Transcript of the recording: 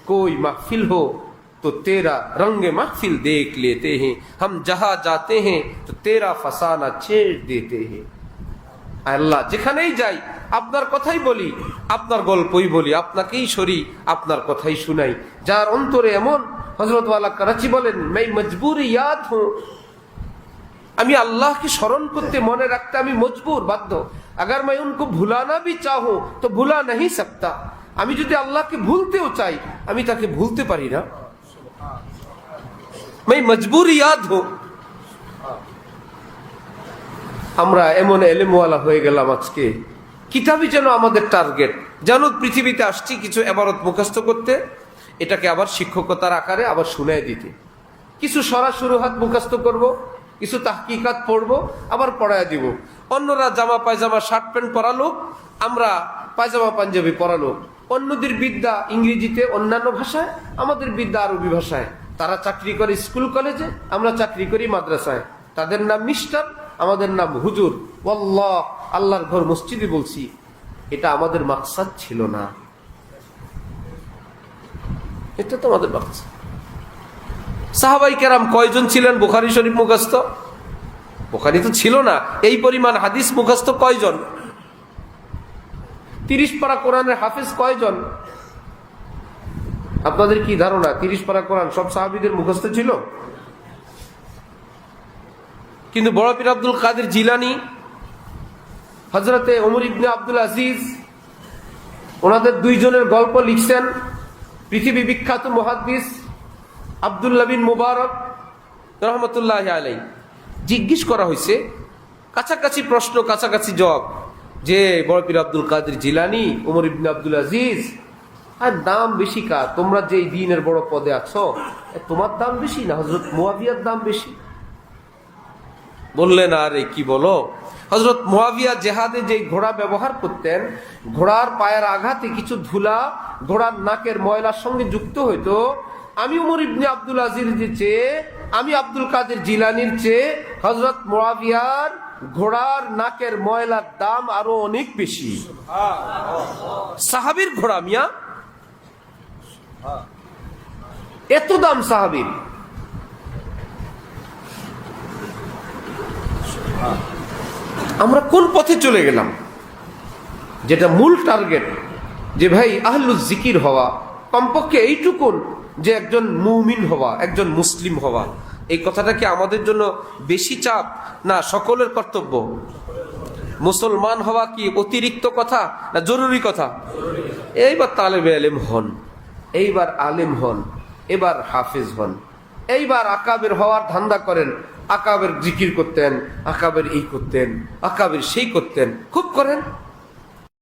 कोई महफिल हो तो तेरा रंगे महफिल देख लेते हैं, हम जहां जाते हैं तो तेरा फसाना छेड़ देते हैं। আল্লাহ যেখানেই যাই আপনার কথাই বলি, আপনার গল্পই বলি, আপনাকেই সরি, আপনার কথাই শুনাই। যার অন্তরে এমন, হযরত ওয়ালা করাচি বলেন, मैं मजबूर याद हूं, আমি আল্লাহকে স্মরণ করতে মনে রাখতে আমি মজবুর, বাধ্য। अगर मैं उनको भुलाना भी चाहूं तो भुला नहीं सकता, আমি যদি আল্লাহকে ভুলতেও চাই আমি তাকে ভুলতে পারি না। मैं मजबूर याद हूं। আমরা এমন এলেমওয়ালা হয়ে গেলাম আজকে, কিতাবই যেন আমাদের টার্গেট, যেন পৃথিবীতে আসছি কিছু ইবারত মুখস্থ করতে, এটাকে আবার শিক্ষকতার আকারে আবার শুনায় দিতে। কিছু সরাসরি হাত মুখস্থ করব, কিছু তাহকিকাত পড়ব, আবার পড়ায় দিব। অন্যরা জামা পায়জামা শার্ট প্যান্ট পরালো, আমরা পায়জামা পাঞ্জাবি পরালো। অন্যদের বিদ্যা ইংরেজিতে অন্যান্য ভাষায়, আমাদের বিদ্যা আরবি ভাষায়। তারা চাকরি করে স্কুল কলেজে, আমরা চাকরি করি মাদ্রাসায়। তাদের নাম মিস্টার, আমাদের নাম হুজুর। ওয়াল্লাহ, আল্লাহর ঘর মসজিদে বলছি, এটা আমাদের মাকসাদ ছিল না, এটা তো আমাদের মাকসাদ। সাহাবাই কেরাম কয়জন ছিলেন বুখারী শরীফ মুখস্থ? বুখারী তো ছিল না, এই পরিমাণ হাদিস মুখস্থ কয়জন? 30 পারা কোরআনের হাফেজ কয়জন? আপনাদের কি ধারণা 30 পারা কোরআন সব সাহাবীদের মুখস্থ ছিল? কিন্তু বড় পীর আব্দুল কাদের জিলানী, হযরতে ওমর ইবনে আব্দুল আজিজ, ওনাদের দুইজনের গল্প লিখছেন পৃথিবী বিখ্যাত মুহাদ্দিস আব্দুল্লাহ বিন মুবারক রহমতুল্লাহি আলাইহি। জিজ্ঞেস করা হয়েছে, কাছাকাছি প্রশ্ন কাছাকাছি জবাব, যে বড় পীর আব্দুল কাদের জিলানী, ওমর ইবনে আব্দুল আজিজ, আর দাম বেশি কার? তোমরা যে দ্বীনের বড় পদে আছো, তোমার দাম বেশি না হযরত মুয়াবিয়ার দাম বেশি? বললেন, আরে কি বলো, হযরত মুয়াবিয়া জেহাদে যে ঘোড়া ব্যবহার করতেন, ঘোড়ার পায়ের আঘাতে কিছু ধুলা ঘোড়ার নাকের ময়লার সঙ্গে যুক্ত হইতো। আমি ওমর ইবনে আব্দুল আজিজের চেয়ে, আমি আব্দুল কাদের জিলানীর চেয়ে হযরত মুয়াবিয়ার ঘোড়ার নাকের ময়লার দাম আরো অনেক বেশি। সাহাবীর ঘোড়া মিয়া, এত দাম সাহাবীর। আমরা কোন পথে চলে গেলাম? যেটা মূল টার্গেট, যে ভাই আহলুজ জিকির হওয়া, কমপক্ষে এইটুকুন যে একজন মুমিন হওয়া, একজন মুসলিম হওয়া, এই কথাটা কি আমাদের জন্য বেশি চাপ না সকলের কর্তব্য? মুসলমান হওয়া কি অতিরিক্ত কথা না জরুরি কথা? এইবার তালেবে ইলম হন, এইবার আলেম হন, এবার হাফেজ হন, এইবার আকাবের হওয়ার ধান্দা করেন। আকাবের জিকির করতেন, আকাবের এই করতেন, আকাবের সেই করতেন, খুব করেন।